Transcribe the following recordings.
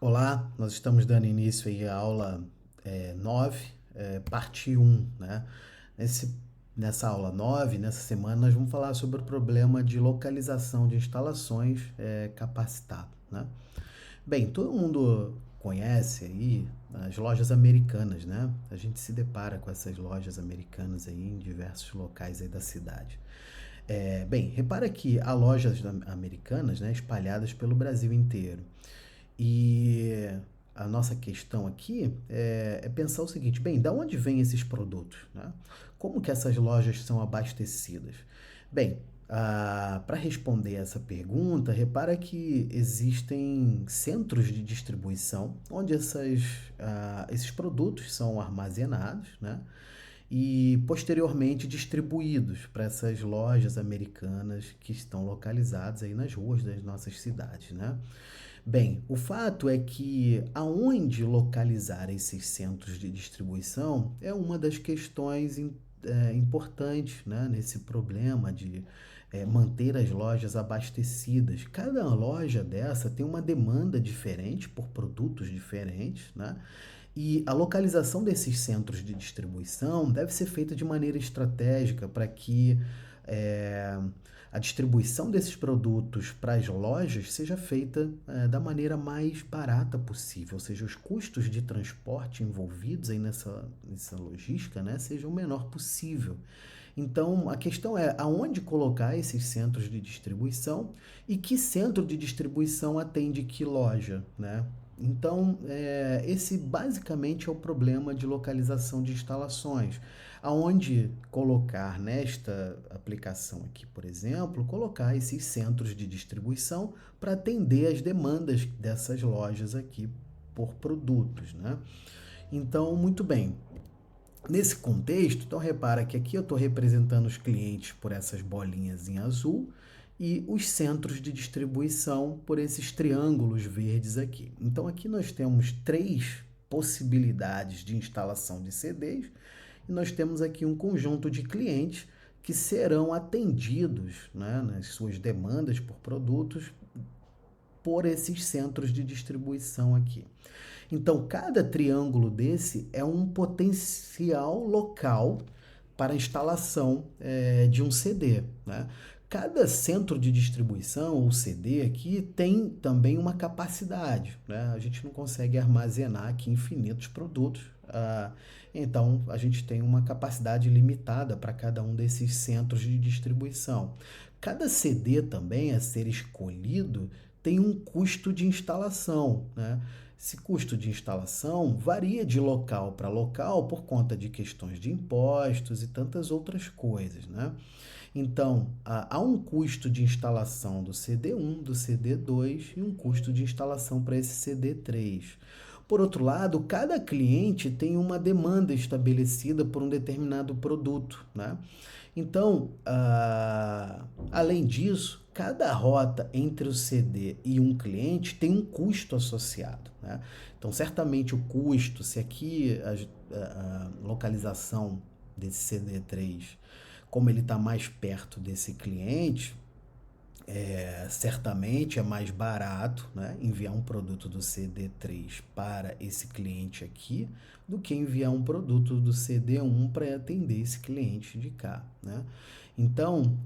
Olá, nós estamos dando início aí à aula 9, parte um, né? Nesse, Nessa aula 9, nessa semana, nós vamos falar sobre o problema de localização de instalações capacitado, né? Bem, todo mundo conhece aí as lojas americanas, né? A gente se depara com essas lojas americanas aí em diversos locais aí da cidade. Bem, repara que há lojas americanas, né, espalhadas pelo Brasil inteiro. E a nossa questão aqui é pensar o seguinte: bem, da onde vêm esses produtos, né? Como que essas lojas são abastecidas? Bem, para responder essa pergunta, repara que existem centros de distribuição onde esses produtos são armazenados, né? E posteriormente distribuídos para essas lojas americanas que estão localizadas aí nas ruas das nossas cidades, né? Bem, o fato é que aonde localizar esses centros de distribuição é uma das questões importantes, né, nesse problema de manter as lojas abastecidas. Cada loja dessa tem uma demanda diferente por produtos diferentes, né? E a localização desses centros de distribuição deve ser feita de maneira estratégica para que é, a distribuição desses produtos para as lojas seja feita da maneira mais barata possível, ou seja, os custos de transporte envolvidos aí nessa logística, né, sejam o menor possível. Então, a questão é aonde colocar esses centros de distribuição e que centro de distribuição atende que loja, né? Então, esse basicamente é o problema de localização de instalações. Aonde colocar nesta aplicação aqui, por exemplo, colocar esses centros de distribuição para atender as demandas dessas lojas aqui por produtos, né? Então, muito bem. Nesse contexto, então repara que aqui eu estou representando os clientes por essas bolinhas em azul e os centros de distribuição por esses triângulos verdes aqui. Então aqui nós temos três possibilidades de instalação de CDs e nós temos aqui um conjunto de clientes que serão atendidos, né, nas suas demandas por produtos por esses centros de distribuição aqui. Então, cada triângulo desse é um potencial local para a instalação de um CD, né? Cada centro de distribuição ou CD aqui tem também uma capacidade, né? A gente não consegue armazenar aqui infinitos produtos, então a gente tem uma capacidade limitada para cada um desses centros de distribuição. Cada CD também a ser escolhido tem um custo de instalação, né? Esse custo de instalação varia de local para local por conta de questões de impostos e tantas outras coisas, né? Então, há um custo de instalação do CD1, do CD2 e um custo de instalação para esse CD3. Por outro lado, cada cliente tem uma demanda estabelecida por um determinado produto, né? Então, além disso, cada rota entre o CD e um cliente tem um custo associado, né? Então, certamente o custo, se aqui a localização desse CD3, como ele está mais perto desse cliente, certamente é mais barato, né, enviar um produto do CD3 para esse cliente aqui do que enviar um produto do CD1 para atender esse cliente de cá, né? Então,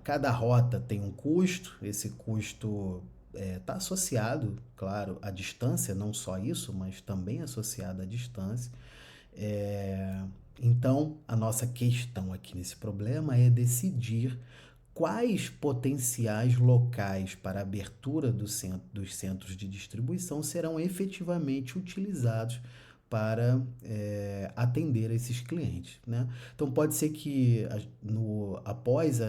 cada rota tem um custo, esse custo está associado, claro, à distância, não só isso, mas também associado à distância. Então, a nossa questão aqui nesse problema é decidir quais potenciais locais para abertura dos centros de distribuição serão efetivamente utilizados para atender esses clientes, né? Então pode ser que após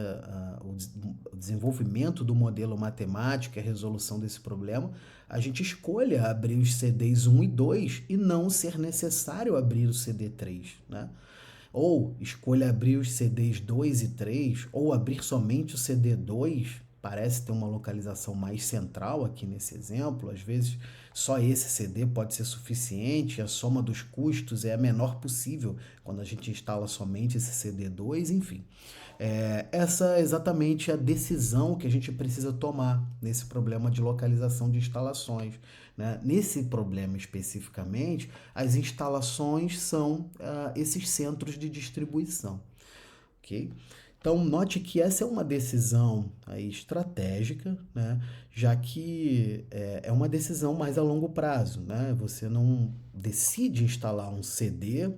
o desenvolvimento do modelo matemático e a resolução desse problema, a gente escolha abrir os CDs 1 e 2 e não ser necessário abrir o CD 3, né? Ou escolha abrir os CDs 2 e 3, ou abrir somente o CD 2 parece ter uma localização mais central aqui nesse exemplo, às vezes só esse CD pode ser suficiente, a soma dos custos é a menor possível quando a gente instala somente esse CD2, enfim. Essa é exatamente a decisão que a gente precisa tomar nesse problema de localização de instalações, né? Nesse problema especificamente, as instalações são esses centros de distribuição, ok? Então, note que essa é uma decisão aí estratégica, né? Já que é uma decisão mais a longo prazo, né? Você não decide instalar um CD,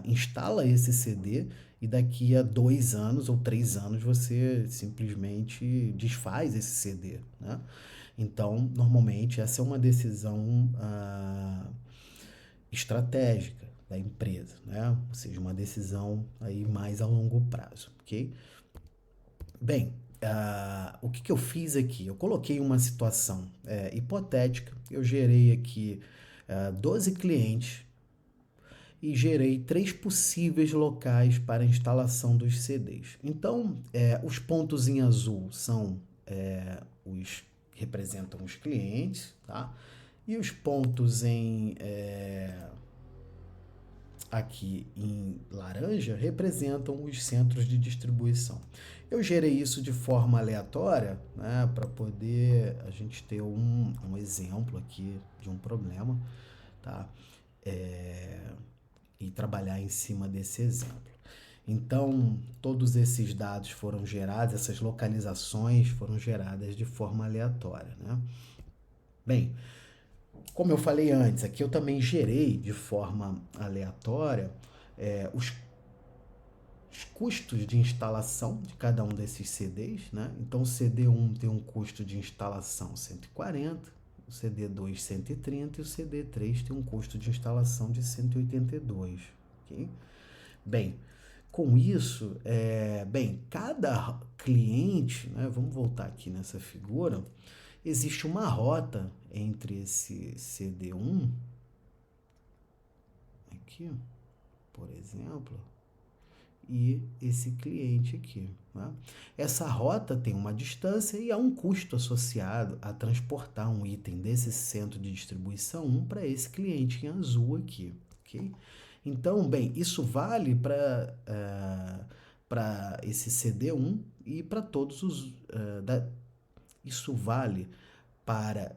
instala esse CD e daqui a 2 anos ou 3 anos você simplesmente desfaz esse CD, né? Então, normalmente, essa é uma decisão estratégica da empresa, né? Ou seja, uma decisão aí mais a longo prazo, ok? Bem, o que eu fiz aqui? Eu coloquei uma situação hipotética, eu gerei aqui 12 clientes e gerei 3 possíveis locais para a instalação dos CDs. Então, os pontos em azul são os representam os clientes, tá? E os pontos aqui em laranja representam os centros de distribuição. Eu gerei isso de forma aleatória, né, para poder a gente ter um exemplo aqui de um problema, tá? E trabalhar em cima desse exemplo. Então, todos esses dados foram gerados, essas localizações foram geradas de forma aleatória, né? Bem, como eu falei antes, aqui eu também gerei de forma aleatória os custos de instalação de cada um desses CDs, né? Então, o CD1 tem um custo de instalação 140, o CD2 130 e o CD3 tem um custo de instalação de 182, ok? Bem, com isso, cada cliente, né? Vamos voltar aqui nessa figura, existe uma rota entre esse CD1, aqui, por exemplo, e esse cliente aqui, né? Essa rota tem uma distância e há um custo associado a transportar um item desse centro de distribuição 1 para esse cliente em azul aqui, ok? Então, bem, isso vale para esse CD1 e para todos os... isso vale para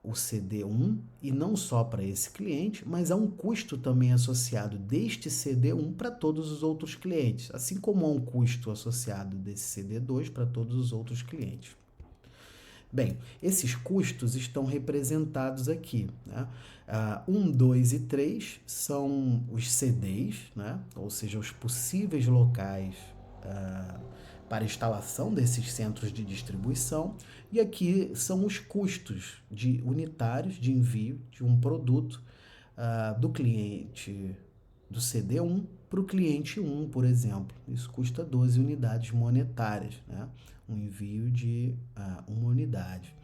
o CD1 e não só para esse cliente, mas há um custo também associado deste CD1 para todos os outros clientes, assim como há um custo associado desse CD2 para todos os outros clientes. Bem, esses custos estão representados aqui, né? 1, 2 e 3 são os CDs, né? Ou seja, os possíveis locais para instalação desses centros de distribuição, e aqui são os custos unitários de envio de um produto do cliente do CD1 para o cliente 1, por exemplo. Isso custa 12 unidades monetárias, né? Um envio de uma unidade.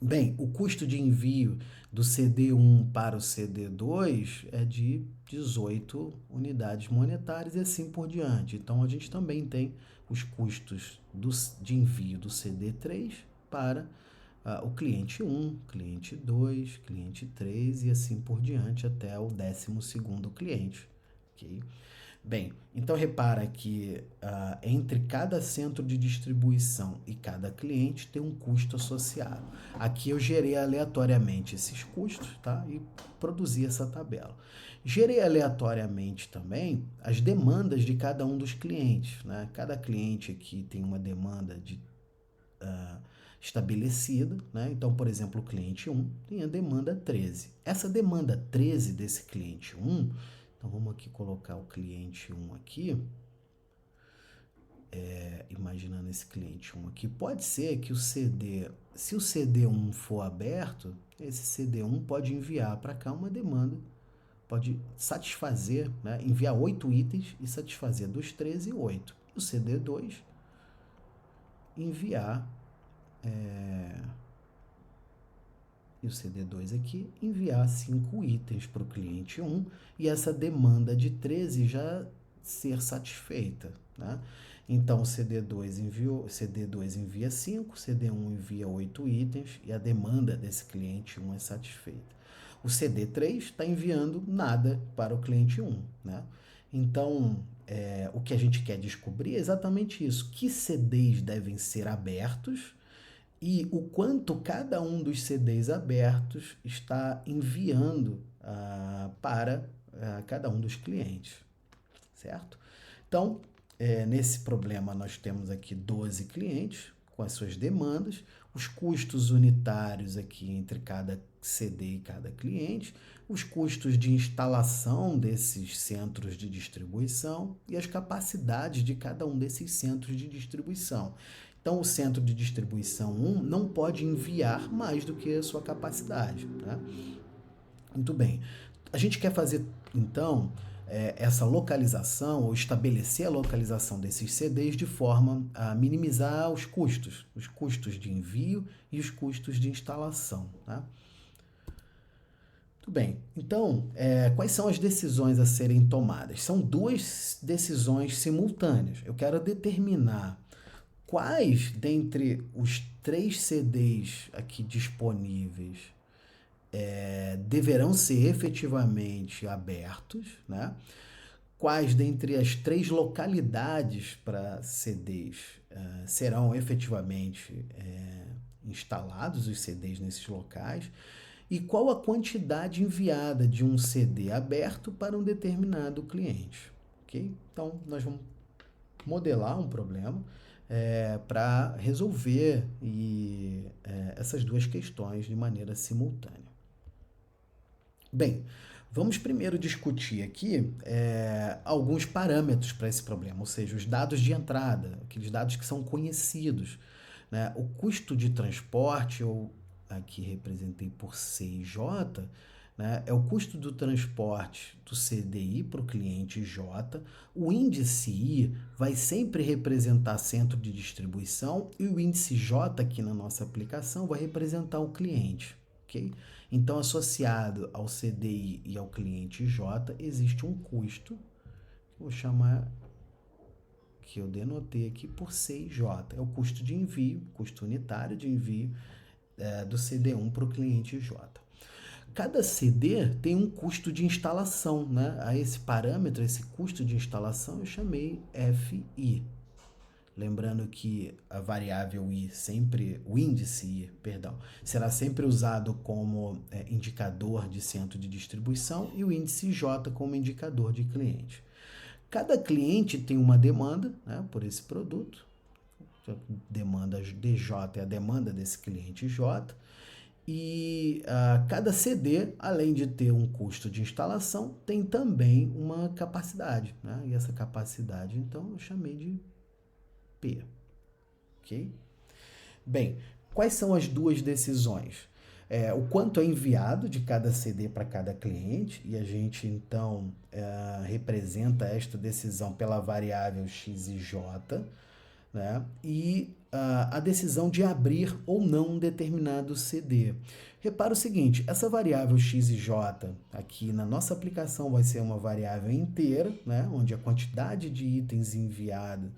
Bem, o custo de envio do CD1 para o CD2 é de 18 unidades monetárias e assim por diante. Então, a gente também tem os custos de envio do CD3 para o cliente 1, cliente 2, cliente 3 e assim por diante até o 12º cliente. Okay? Bem, então repara que entre cada centro de distribuição e cada cliente tem um custo associado. Aqui eu gerei aleatoriamente esses custos, tá? E produzi essa tabela. Gerei aleatoriamente também as demandas de cada um dos clientes, né? Cada cliente aqui tem uma demanda estabelecida, né? Então, por exemplo, o cliente 1 tem a demanda 13. Essa demanda 13 desse cliente 1, então vamos aqui colocar o cliente 1 aqui, imaginando esse cliente 1 aqui, pode ser que se o CD1 for aberto, esse CD1 pode enviar para cá uma demanda, pode satisfazer, né? Enviar 8 itens e satisfazer dos 13, 8. E o CD2 enviar e o CD2 aqui, enviar 5 itens para o cliente 1 e essa demanda de 13 já ser satisfeita, né? Então, CD2 envia 5, CD1 envia 8 itens e a demanda desse cliente 1 é satisfeita. O CD3 está enviando nada para o cliente 1, né? Então, o que a gente quer descobrir é exatamente isso. Que CDs devem ser abertos e o quanto cada um dos CDs abertos está enviando para cada um dos clientes, certo? Então, nesse problema nós temos aqui 12 clientes com as suas demandas, os custos unitários aqui entre cada CD e cada cliente, os custos de instalação desses centros de distribuição e as capacidades de cada um desses centros de distribuição. Então, o centro de distribuição 1 não pode enviar mais do que a sua capacidade, né? Muito bem. A gente quer fazer, então, essa localização ou estabelecer a localização desses CDs de forma a minimizar os custos de envio e os custos de instalação, tá? Muito bem. Então, quais são as decisões a serem tomadas? São duas decisões simultâneas. Eu quero determinar quais dentre os 3 CDs aqui disponíveis deverão ser efetivamente abertos, né? Quais dentre as 3 localidades para CDs serão efetivamente instalados os CDs nesses locais e qual a quantidade enviada de um CD aberto para um determinado cliente, ok? Então, nós vamos modelar um problema para resolver essas duas questões de maneira simultânea. Bem, vamos primeiro discutir aqui alguns parâmetros para esse problema, ou seja, os dados de entrada, aqueles dados que são conhecidos, né? O custo de transporte, eu aqui representei por CJ, né? É o custo do transporte do CDI para o cliente J. O índice I vai sempre representar centro de distribuição e o índice J aqui na nossa aplicação vai representar o cliente, ok? Então, associado ao CDI e ao cliente J, existe um custo, vou chamar, que eu denotei aqui por CIJ, é o custo de envio, custo unitário de envio do CD1 para o cliente J. Cada CD tem um custo de instalação, né? A esse parâmetro, esse custo de instalação, eu chamei FI. Lembrando que a variável I sempre, o índice I, perdão, será sempre usado como indicador de centro de distribuição e o índice J como indicador de cliente. Cada cliente tem uma demanda, né, por esse produto. A demanda DJ é a demanda desse cliente J. E cada CD, além de ter um custo de instalação, tem também uma capacidade, né? E essa capacidade, então, eu chamei de P. Ok? Bem, quais são as duas decisões? O quanto é enviado de cada CD para cada cliente, e a gente, então, representa esta decisão pela variável x e j, né? E a decisão de abrir ou não um determinado CD. Repara o seguinte, essa variável x e j aqui na nossa aplicação vai ser uma variável inteira, né? Onde a quantidade de itens enviados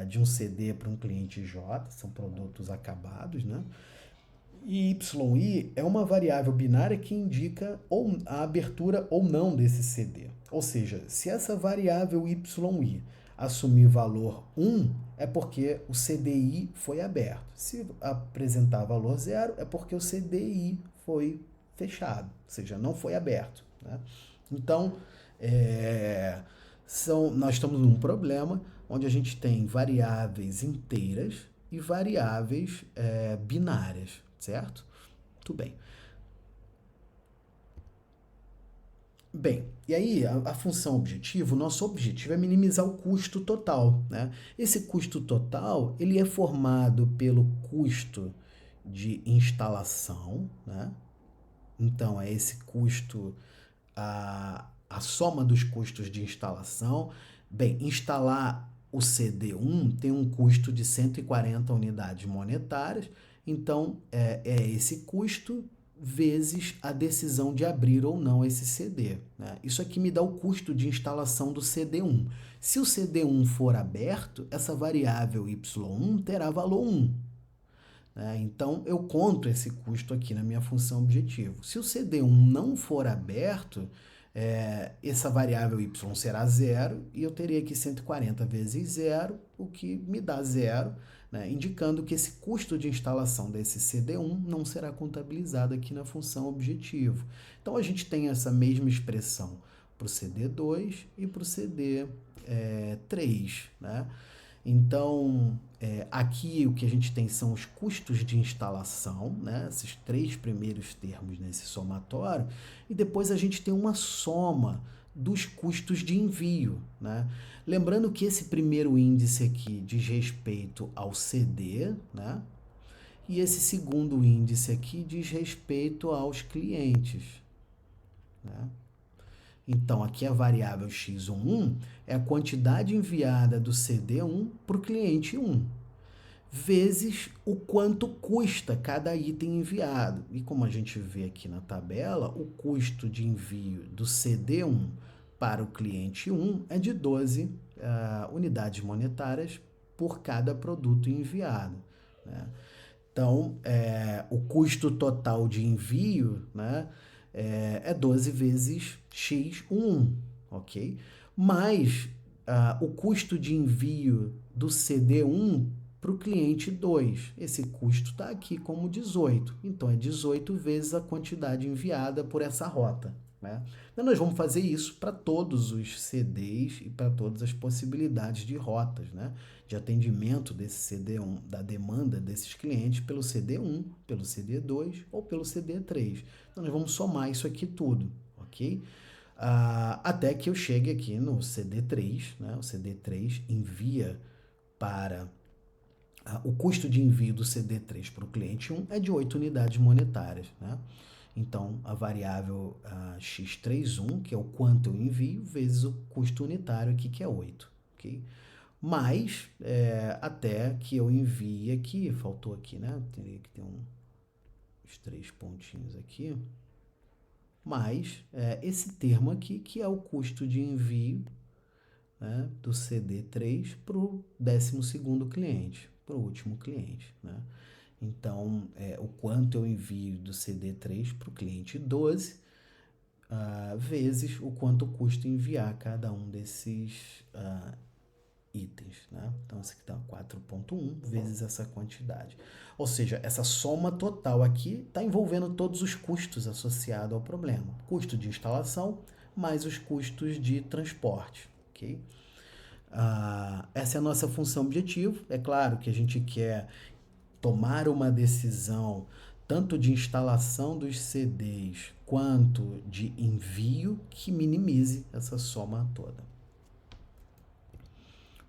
de um CD para um cliente J, são produtos acabados, né? E YI é uma variável binária que indica a abertura ou não desse CD. Ou seja, se essa variável YI assumir valor 1, é porque o CDI foi aberto. Se apresentar valor 0, é porque o CDI foi fechado, ou seja, não foi aberto, né? Então, nós estamos num problema onde a gente tem variáveis inteiras e variáveis binárias, certo? Muito bem. Bem, e aí a função objetivo, o nosso objetivo é minimizar o custo total, né? Esse custo total, ele é formado pelo custo de instalação, né? Então, é esse custo, a soma dos custos de instalação. Bem, instalar o CD1 tem um custo de 140 unidades monetárias, então é esse custo vezes a decisão de abrir ou não esse CD, né? Isso aqui me dá o custo de instalação do CD1. Se o CD1 for aberto, essa variável y1 terá valor 1. Né? Então, eu conto esse custo aqui na minha função objetivo. Se o CD1 não for aberto, essa variável y será zero e eu teria aqui 140 vezes zero, o que me dá zero, né? Indicando que esse custo de instalação desse CD1 não será contabilizado aqui na função objetivo. Então, a gente tem essa mesma expressão para o CD2 e para o CD3, né? Então, aqui o que a gente tem são os custos de instalação, né? Esses três primeiros termos nesse somatório, e depois a gente tem uma soma dos custos de envio, né? Lembrando que esse primeiro índice aqui diz respeito ao CD, né? E esse segundo índice aqui diz respeito aos clientes, né? Então, aqui a variável x1 é a quantidade enviada do CD1 para o cliente 1, vezes o quanto custa cada item enviado. E como a gente vê aqui na tabela, o custo de envio do CD1 para o cliente 1 é de 12 unidades monetárias por cada produto enviado, né? Então, o custo total de envio, né, é 12 vezes x1, ok? Mais o custo de envio do CD1 para o cliente 2. Esse custo está aqui como 18. Então, é 18 vezes a quantidade enviada por essa rota, né? Então, nós vamos fazer isso para todos os CDs e para todas as possibilidades de rotas, né? De atendimento desse CD1, da demanda desses clientes pelo CD1, pelo CD2 ou pelo CD3. Então, nós vamos somar isso aqui tudo, ok? Até que eu chegue aqui no CD3, né? O CD3 envia para... o custo de envio do CD3 para o cliente 1 é de 8 unidades monetárias, né? Então, a variável x31, que é o quanto eu envio, vezes o custo unitário aqui, que é 8, ok? Mas, até que eu envie aqui, faltou aqui, né? Teria que ter uns 3 pontinhos aqui. Mais esse termo aqui, que é o custo de envio, né, do CD3 para o 12º cliente, para o último cliente, né? Então, o quanto eu envio do CD3 para o cliente 12, vezes o quanto custa enviar cada um desses itens, né? Então, isso aqui dá 4,1 vezes essa quantidade. Ou seja, essa soma total aqui está envolvendo todos os custos associados ao problema. Custo de instalação mais os custos de transporte, ok? Essa é a nossa função objetivo. É claro que a gente quer tomar uma decisão tanto de instalação dos CDs quanto de envio que minimize essa soma toda.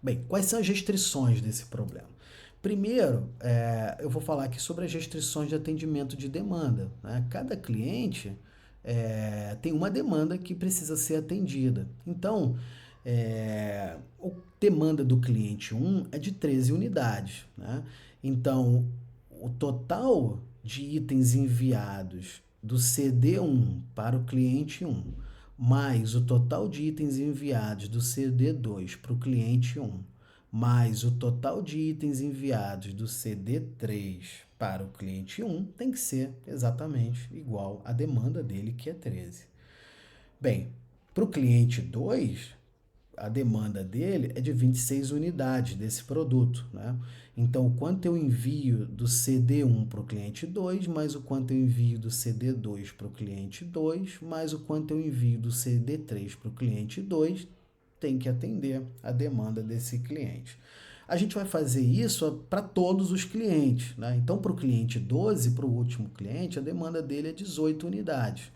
Bem, quais são as restrições desse problema? Primeiro, eu vou falar aqui sobre as restrições de atendimento de demanda, né? Cada cliente tem uma demanda que precisa ser atendida. Então, a demanda do cliente 1 é de 13 unidades, né? Então, o total de itens enviados do CD1 para o cliente 1, mais o total de itens enviados do CD2 para o cliente 1, mais o total de itens enviados do CD3 para o cliente 1, tem que ser exatamente igual à demanda dele, que é 13. Bem, para o cliente 2, a demanda dele é de 26 unidades desse produto, né? Então, o quanto eu envio do CD1 para o cliente 2, mais o quanto eu envio do CD2 para o cliente 2, mais o quanto eu envio do CD3 para o cliente 2, tem que atender a demanda desse cliente. A gente vai fazer isso para todos os clientes, né? Então, para o cliente 12, para o último cliente, a demanda dele é 18 unidades.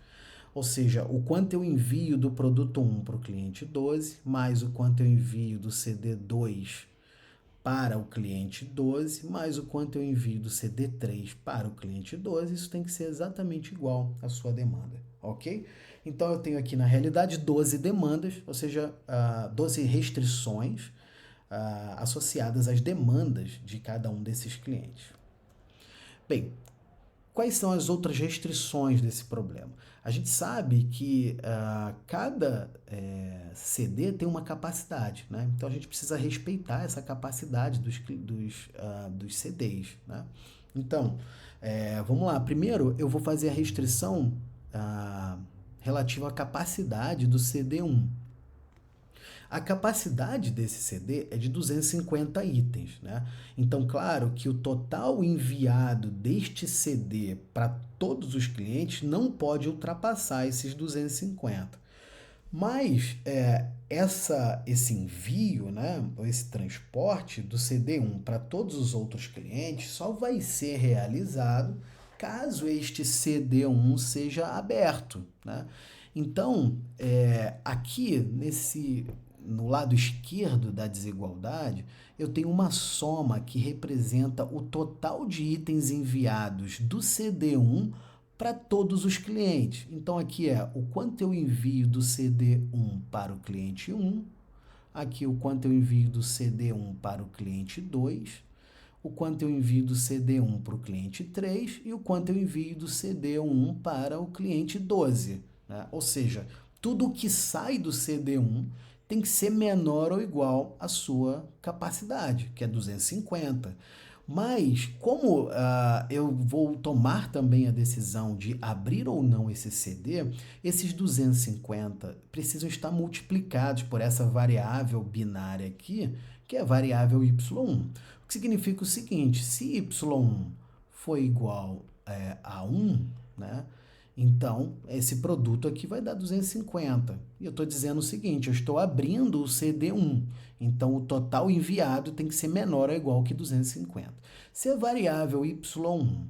Ou seja, o quanto eu envio do produto 1 para o cliente 12, mais o quanto eu envio do CD2 para o cliente 12, mais o quanto eu envio do CD3 para o cliente 12, isso tem que ser exatamente igual à sua demanda, ok? Então, eu tenho aqui, na realidade, 12 demandas, ou seja, 12 restrições associadas às demandas de cada um desses clientes. Bem, quais são as outras restrições desse problema? A gente sabe que cada CD tem uma capacidade, né? Então a gente precisa respeitar essa capacidade dos CDs, né? Então, vamos lá. Primeiro eu vou fazer a restrição relativa à capacidade do CD1. A capacidade desse CD é de 250 itens, né? Então, claro que o total enviado deste CD para todos os clientes não pode ultrapassar esses 250. Mas esse envio, né, ou esse transporte do CD1 para todos os outros clientes só vai ser realizado caso este CD1 seja aberto, né? Então, aqui no lado esquerdo da desigualdade, eu tenho uma soma que representa o total de itens enviados do CD1 para todos os clientes. Então, aqui é o quanto eu envio do CD1 para o cliente 1, aqui o quanto eu envio do CD1 para o cliente 2, o quanto eu envio do CD1 para o cliente 3 e o quanto eu envio do CD1 para o cliente 12. Né? Ou seja, tudo que sai do CD1 tem que ser menor ou igual à sua capacidade, que é 250. Mas, como eu vou tomar também a decisão de abrir ou não esse CD, esses 250 precisam estar multiplicados por essa variável binária aqui, que é a variável y1. O que significa o seguinte, se y1 for igual a 1, né? Então, esse produto aqui vai dar 250. E eu estou dizendo o seguinte, eu estou abrindo o CD1. Então, o total enviado tem que ser menor ou igual que 250. Se a variável y1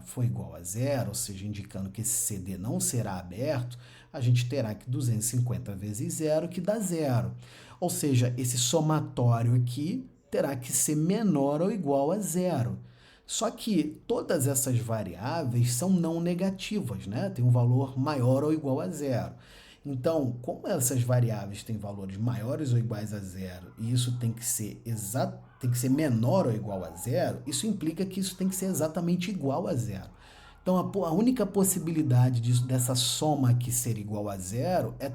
for igual a zero, ou seja, indicando que esse CD não será aberto, a gente terá que 250 vezes zero, que dá zero. Ou seja, esse somatório aqui terá que ser menor ou igual a zero. Só que todas essas variáveis são não negativas, né? Tem um valor maior ou igual a zero. Então, como essas variáveis têm valores maiores ou iguais a zero, e isso tem que ser tem que ser menor ou igual a zero, isso implica que isso tem que ser exatamente igual a zero. Então, a única possibilidade dessa soma aqui ser igual a zero é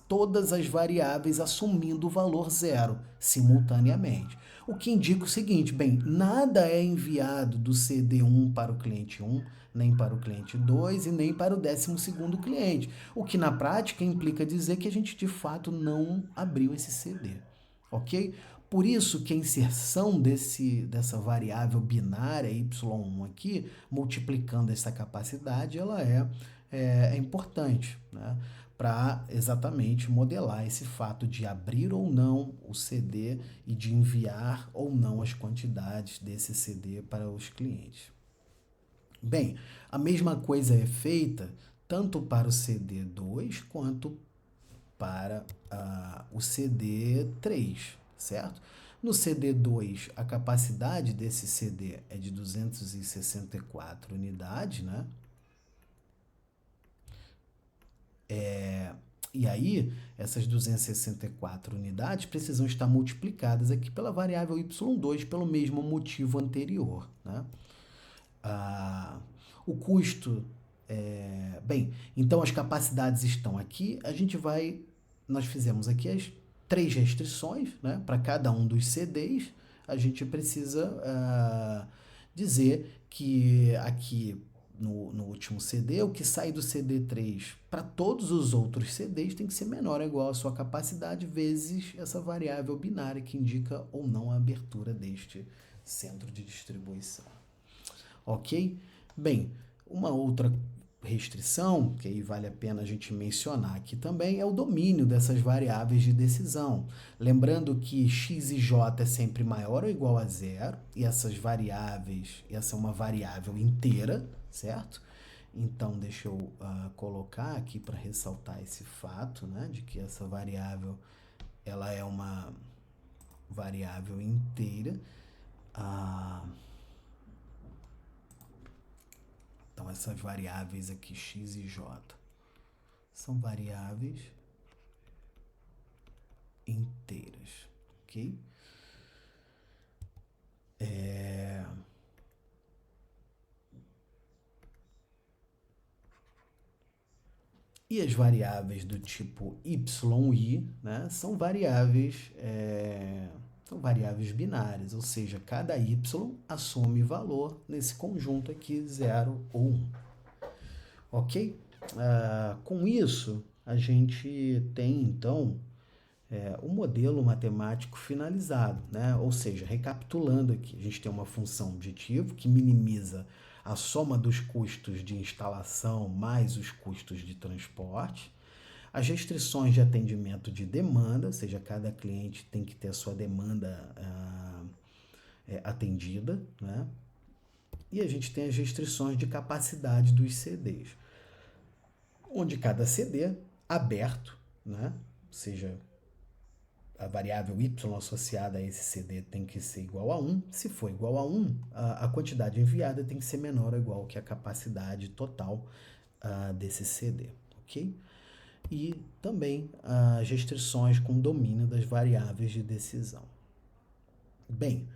todas as variáveis assumindo o valor zero simultaneamente. O que indica o seguinte, bem, nada é enviado do CD1 para o cliente 1, nem para o cliente 2 e nem para o 12º cliente, o que na prática implica dizer que a gente de fato não abriu esse CD, ok? Por isso que a inserção dessa variável binária y1 aqui, multiplicando essa capacidade, ela é importante, né? Para exatamente modelar esse fato de abrir ou não o CD e de enviar ou não as quantidades desse CD para os clientes. Bem, a mesma coisa é feita tanto para o CD2 quanto para o CD3, certo? No CD2, a capacidade desse CD é de 264 unidades, né? E aí, essas 264 unidades precisam estar multiplicadas aqui pela variável y2 pelo mesmo motivo anterior, né? O custo, bem, então as capacidades estão aqui, nós fizemos aqui as 3 restrições, né? Para cada um dos CDs, a gente precisa dizer que aqui no último CD, o que sai do CD3 para todos os outros CDs tem que ser menor ou igual à sua capacidade vezes essa variável binária que indica ou não a abertura deste centro de distribuição. Ok? Bem, uma outra restrição, que aí vale a pena a gente mencionar aqui também, é o domínio dessas variáveis de decisão. Lembrando que x e j é sempre maior ou igual a zero, e essas variáveis, essa é uma variável inteira, certo? Então, deixa eu colocar aqui para ressaltar esse fato, né, de que essa variável ela é uma variável inteira. Então, essas variáveis aqui, x e j, são variáveis inteiras, ok? E as variáveis do tipo y, né, são variáveis binárias, ou seja, cada y assume valor nesse conjunto aqui, 0 ou 1. Ok? Com isso, a gente tem, então, o modelo matemático finalizado, né? Ou seja, recapitulando aqui, a gente tem uma função objetivo que minimiza a soma dos custos de instalação mais os custos de transporte, as restrições de atendimento de demanda, ou seja, cada cliente tem que ter a sua demanda atendida, né? E a gente tem as restrições de capacidade dos CDs, onde cada CD aberto, né? Ou seja, a variável y associada a esse CD tem que ser igual a 1. Se for igual a 1, a quantidade enviada tem que ser menor ou igual que a capacidade total desse CD, ok? E também as restrições com domínio das variáveis de decisão. Bem,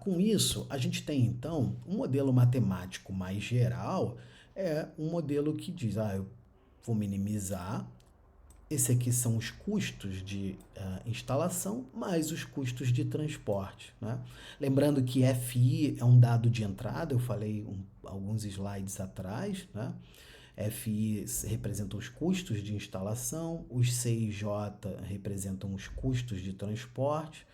com isso, a gente tem, então, um modelo matemático mais geral, é um modelo que diz, eu vou minimizar. Esse aqui são os custos de instalação mais os custos de transporte, né? Lembrando que FI é um dado de entrada, eu falei alguns slides atrás, né? FI representam os custos de instalação, os CIJ representam os custos de transporte,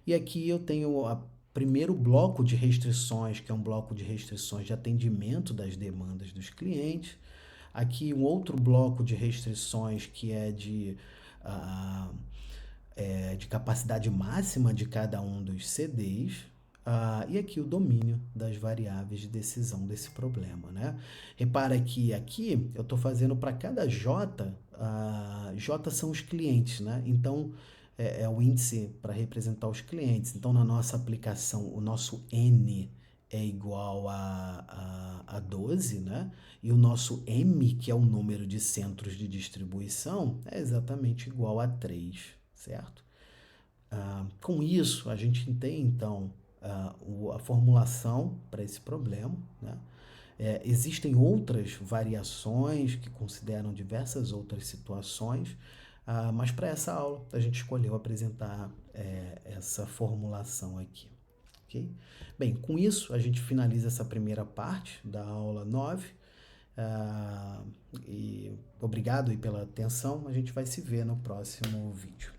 e aqui eu tenho o primeiro bloco de restrições, que é um bloco de restrições de atendimento das demandas dos clientes. Aqui um outro bloco de restrições que é de capacidade máxima de cada um dos CDs. E aqui o domínio das variáveis de decisão desse problema, né? Repara que aqui eu estou fazendo para cada J, J são os clientes, né? Então, é o índice para representar os clientes. Então, na nossa aplicação, o nosso N é igual a 12, né? E o nosso M, que é o número de centros de distribuição, é exatamente igual a 3, certo? Com isso, a gente tem, então, a formulação para esse problema, né? Existem outras variações que consideram diversas outras situações, mas para essa aula a gente escolheu apresentar essa formulação aqui. Okay? Bem, com isso a gente finaliza essa primeira parte da aula 9. E obrigado aí pela atenção, a gente vai se ver no próximo vídeo.